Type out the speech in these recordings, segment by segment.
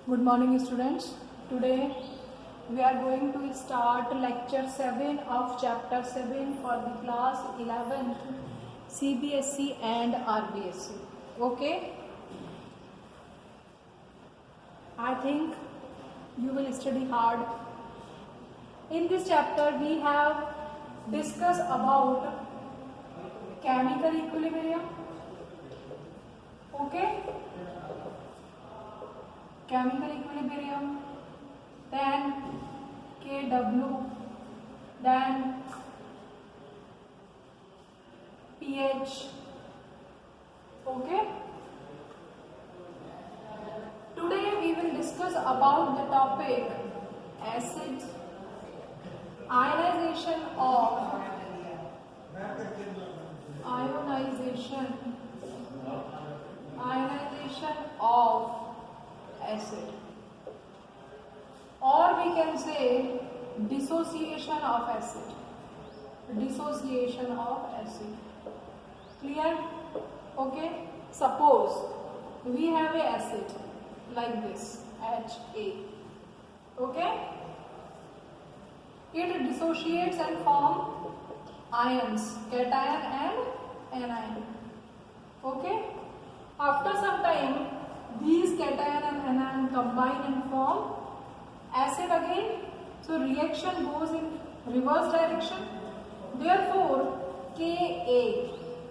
Good morning students. Today we are going to start lecture 7 of chapter 7 for the class 11th CBSE and RBSE. Okay. I think you will study hard. In this chapter we have discussed about chemical equilibrium. Okay. Chemical equilibrium, then Kw, then pH. Okay. Today we will discuss about the topic acids, ionization of acid, or we can say dissociation of acid. Clear? Okay. Suppose we have a acid like this, Ha. Okay. It dissociates and form ions, cation and anion. Okay. After some time, these cation and anion combine and form acid again. So reaction goes in reverse direction. Therefore, Ka,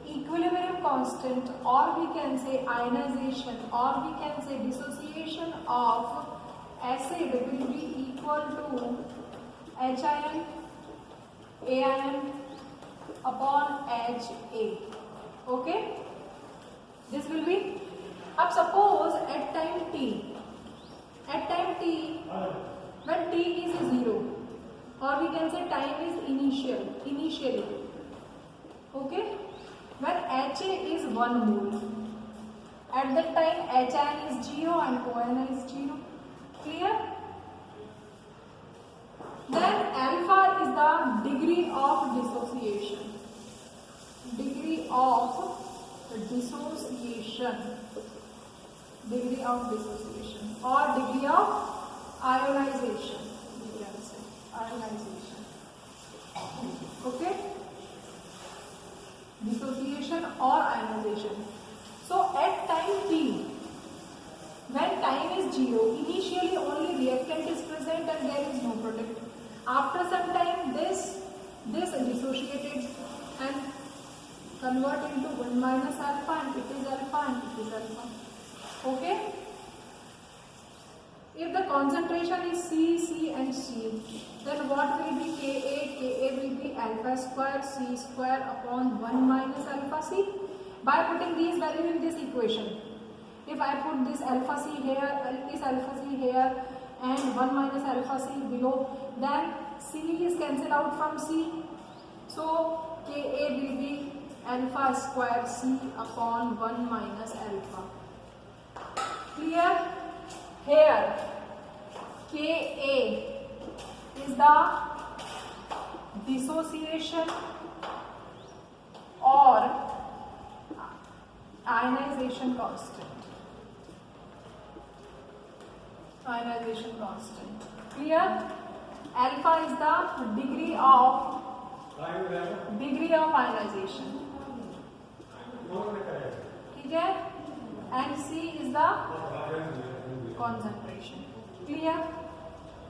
equilibrium constant, or we can say ionization, or we can say dissociation of acid will be equal to H ion, A ion upon Ha. Okay. This will be. अब suppose at time t, when t is 0, or we can say time is initially, okay, when Ha is 1 mole, at that time H ion is 0 and O ion is 0. Clear? Then alpha is the degree of dissociation. Degree of dissociation or degree of ionization, we can say ionization. Okay, dissociation or ionization. So at time t, when time is 0, initially only reactant is present and there is no product. After some time, this dissociated and convert into 1 minus alpha, and it is alpha. Okay. If the concentration is C and C, then what will be Ka? Ka will be alpha square C square upon 1 minus alpha C. By putting these values in this equation, if I put this alpha C here, and 1 minus alpha C below, then C is cancelled out from C. So Ka will be alpha square C upon 1 minus alpha. Clear? Here Ka is the dissociation or ionization constant. Clear? Alpha is the degree of ionization. Okay? And C is the concentration. Clear?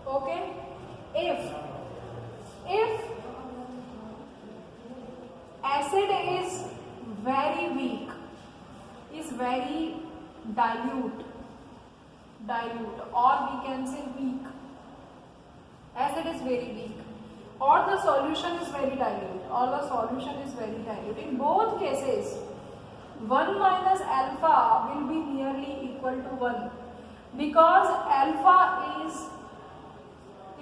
Okay. If acid is very weak, is very dilute, or we can say weak. Acid is very weak, or the solution is very dilute, In both cases, 1 minus alpha will be nearly equal to 1, because alpha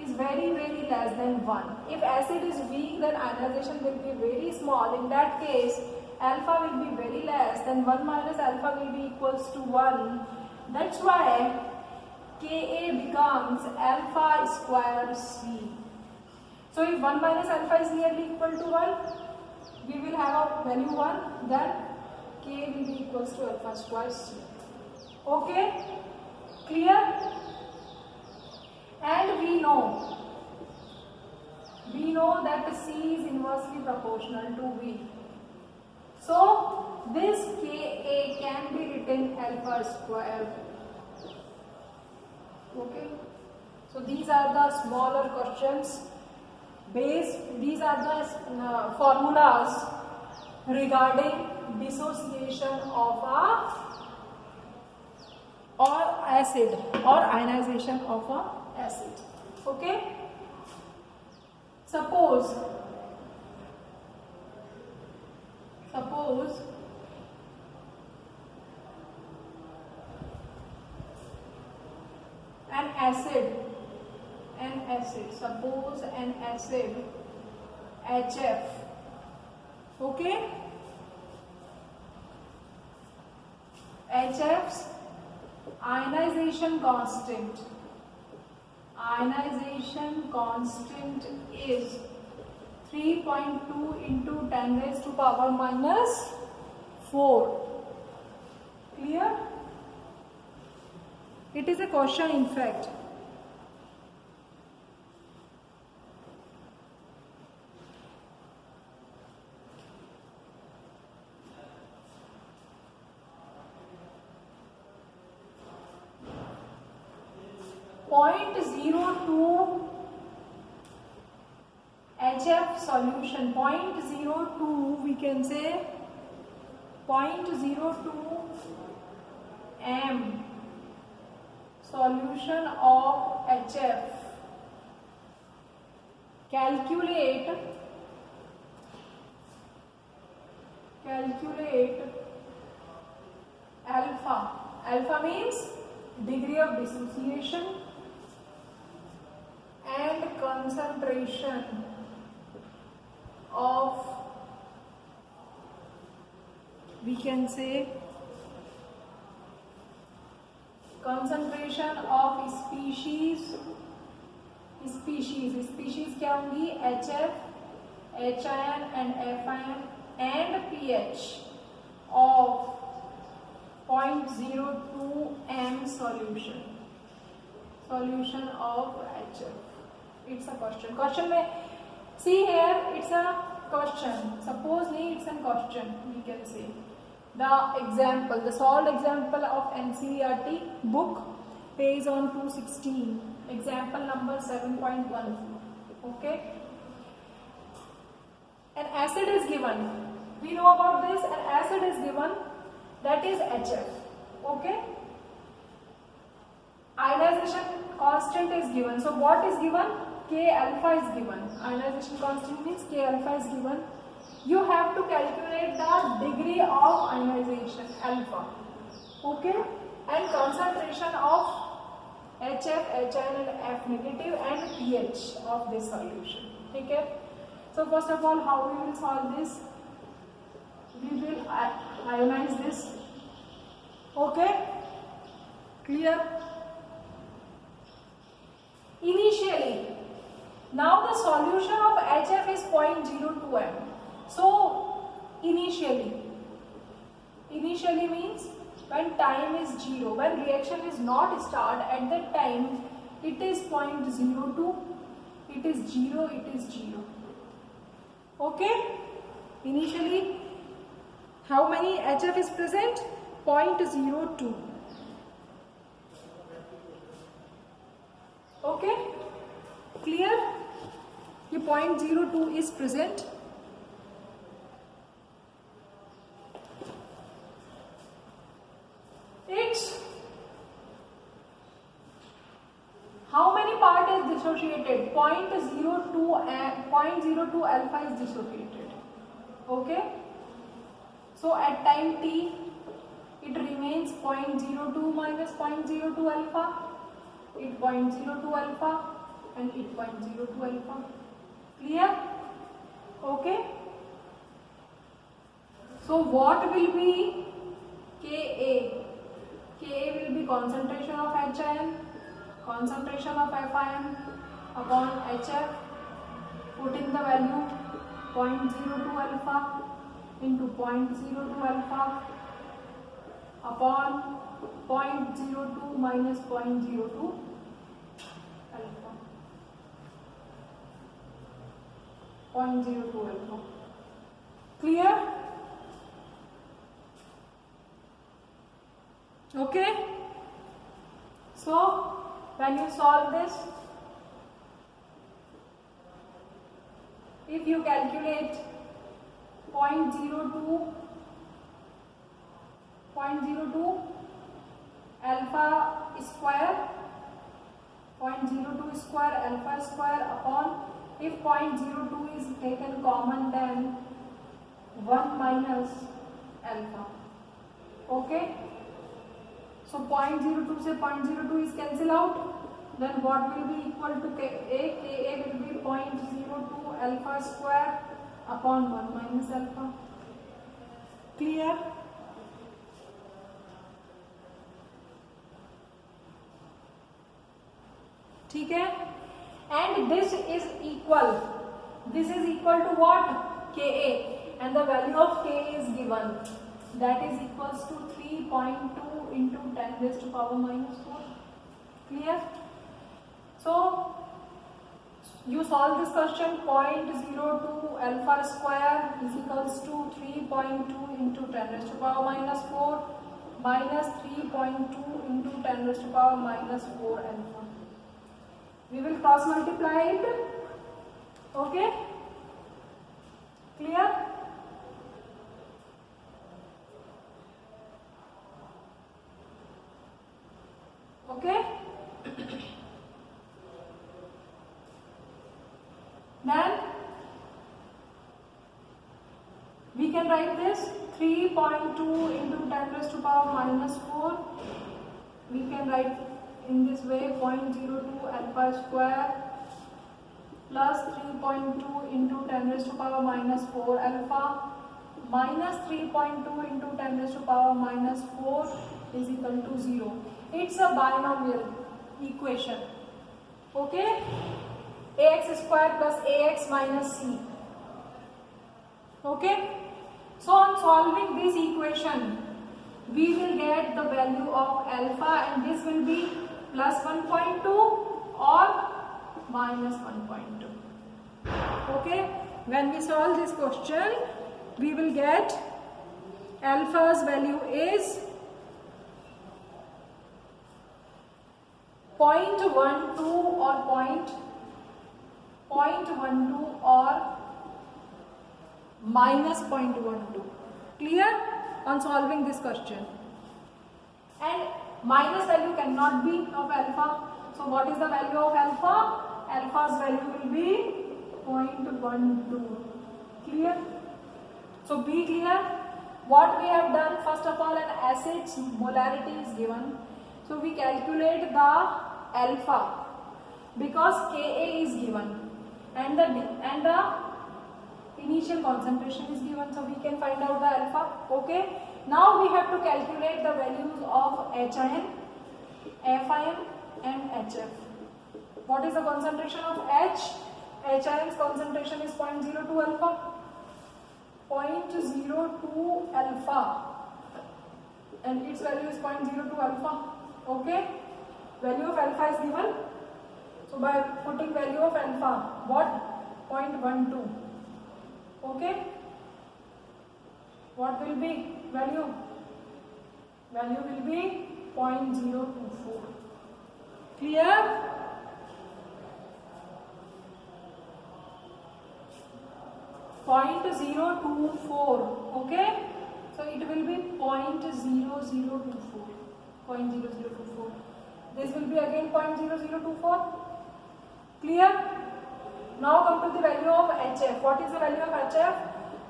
is very less than 1. If acid is weak, then ionization will be very small. In that case, alpha will be very less, then 1 minus alpha will be equals to 1. That's why Ka becomes alpha square C. So if 1 minus alpha is nearly equal to 1, we will have a value 1, then K will be equals to alpha square C. Okay? Clear? and we know that C is inversely proportional to V. So this Ka can be written alpha square. Okay, so these are the smaller questions these are the formulas regarding dissociation of a or acid or ionization of a acid. Okay, suppose an acid, suppose an acid HF, okay, HF's ionization constant is 3.2 into 10 raised to power minus 4. Clear? It is a question in fact. .02 HF solution, 0.02 we can say 0.02 m solution of HF. Calculate alpha. Alpha means degree of dissociation and concentration of, we can say, concentration of species क्या होंगी, HF, H-ion and F-ion and pH of 0.02 m solution of HF. It's a question में, see here it's a question, suppose it's a question, we can say the solved example of NCERT book, page on 216, example number 7.1. okay, an acid is given, we know about this, an acid is given, that is HF, okay, ionization constant is given, so what is given, K alpha is given, ionization constant means K alpha is given. You have to calculate the degree of ionization alpha, okay, and concentration of HF, H-ion and F negative and pH of this solution. Okay, so first of all, how we will solve this? We will ionize this. Okay, clear? Initially, now the solution of HF is 0.02 m. So initially means when time is 0, when reaction is not start, at that time it is 0.02, it is 0, okay. Initially how many HF is present? 0.02, okay, clear? ये 0.02 is present. How many part is dissociated? 0.02 alpha is dissociated. Okay. So at time t, it remains 0.02 minus 0.02 alpha, it 0.02 alpha and it 0.02 alpha. Clear? Okay. So what will be Ka? Ka will be concentration of H-ion, concentration of F-ion upon HF, putting the value 0.02 alpha into 0.02 alpha upon 0.02 minus 0.02 alpha. 0.02 alpha. Clear? Okay. So when you solve this, if you calculate 0.02 alpha square, 0.02 square alpha square upon, if 0.02 is taken common, then 1 minus alpha. Okay. So 0.02 से 0.02 is cancel out. Then what will be equal to Ka? Ka will be 0.02 alpha square upon 1 minus alpha. Clear? ठीक है? And this is equal to what? Ka, and the value of Ka is given. That is equals to 3.2 into 10 raised to power minus 4. Clear? So you solve this question. 0.02 alpha square is equals to 3.2 into 10 raised to power minus 4 minus 3.2 into 10 raised to power minus 4 alpha. We will cross multiply it. Okay? Clear? Okay? Then we can write this 3.2 into 10 raised to power minus 4. We can write in this way 0.02 alpha square plus 3.2 into 10 raised to power minus 4 alpha minus 3.2 into 10 raised to power minus 4 is equal to 0. It's a binomial equation. Okay? Ax square plus ax minus c. Okay? So on solving this equation, we will get the value of alpha, and this will be plus 1.2 or minus 1.2. Okay? When we solve this question, we will get alpha's value is 0.12 or 0.12 or minus 0.12. Clear? On solving this question. And minus value cannot be of alpha. So what is the value of alpha? Alpha's value will be 0.12. Clear? So be clear. What we have done, first of all, an acid's molarity is given. So we calculate the alpha because Ka is given and the initial concentration is given, so we can find out the alpha. Okay. Now we have to calculate the values of HIN, FIN and HF. What is the concentration of H? HIN's concentration is 0.02 alpha. 0.02 alpha and its value is 0.02 alpha. Okay. Value of alpha is given. So by putting value of alpha, what? 0.12. Okay. What will be value? Value will be 0.024. Clear? Point 0.024. Okay. So it will be 0.0024. 0.0024. This will be again 0.0024. Clear? Now come to the value of HF. What is the value of HF?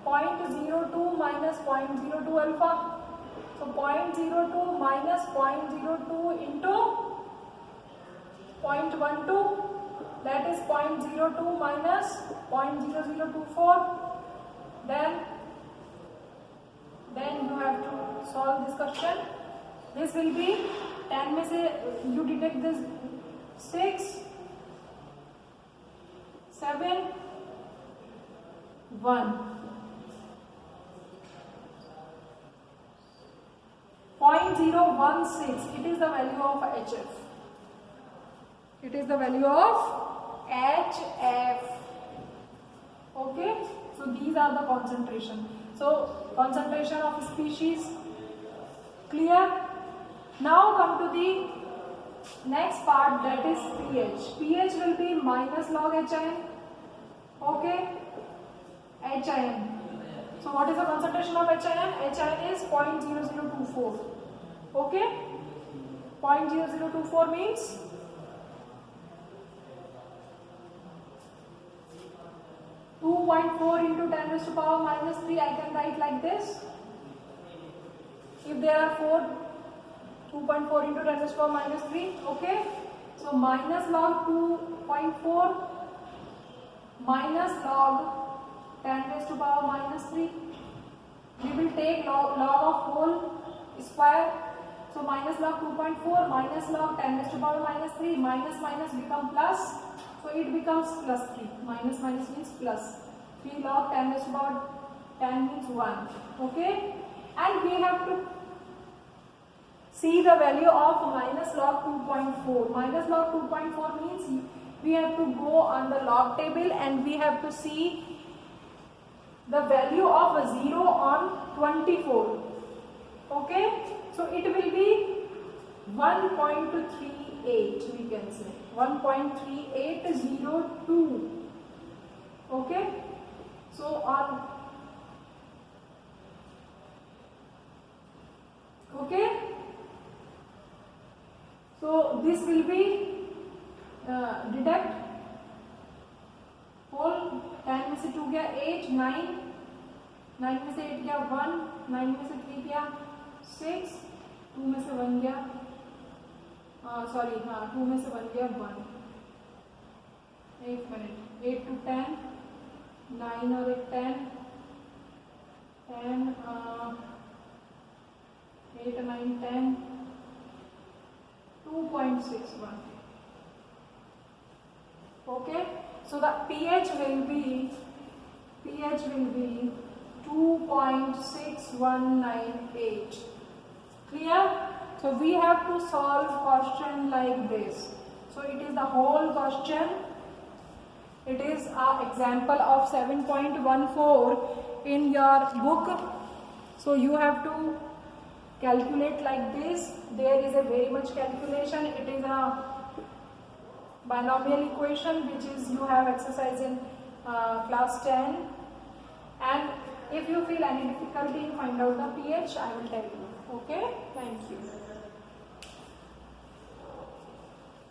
0.02 minus 0.02 alpha. So 0.02 minus 0.02 into 0.12. That is 0.02 minus 0.0024. Then you have to solve this question. This will be 10 में से you deduct this 6, 7, 1. 0.016. It is the value of HF. It is the value of HF. Okay, so these are the concentration. So concentration of species. Clear? Now come to the next part, that is pH. pH will be minus log HIN. Okay, HIN. So what is the concentration of HIN? HIN is 0.0024. Okay, 0.0024 means 2.4 into 10 raised to power minus 3. I can write like this. If there are 2.4 into 10 raised to power minus 3. Okay, so minus log 2.4 minus log 10 raised to power minus 3. We will take log of whole square. So minus log 2.4 minus log 10 raised to power minus 3. Minus minus become plus. So it becomes plus 3. Minus minus means plus. 3 log 10 raised to power 10 means 1. Okay. And we have to see the value of minus log 2.4. Minus log 2.4 means we have to go on the log table and we have to see the value of 0 on 24. Okay. So it will be 1.38, we can say 1.3802. Okay, so on. Okay, so this will be deduct whole 10 में से 2 गया 8, 9, 9 में से 8 गया 1, 9 में से 3 गया 6, 2 में से 1 गया सॉरी हाँ 2 में से 1 गया 1. एक मिनट 8 to 10, 9 और 10, 10 8 9 10, 2.61. Okay, so the pH will be 2.6198. Clear? So we have to solve question like this. So it is the whole question. It is an example of 7.14 in your book. So you have to calculate like this. There is a very much calculation. It is a binomial equation which is you have exercise in class 10. And if you feel any difficulty in find out the pH, I will tell you. Okay, thank you.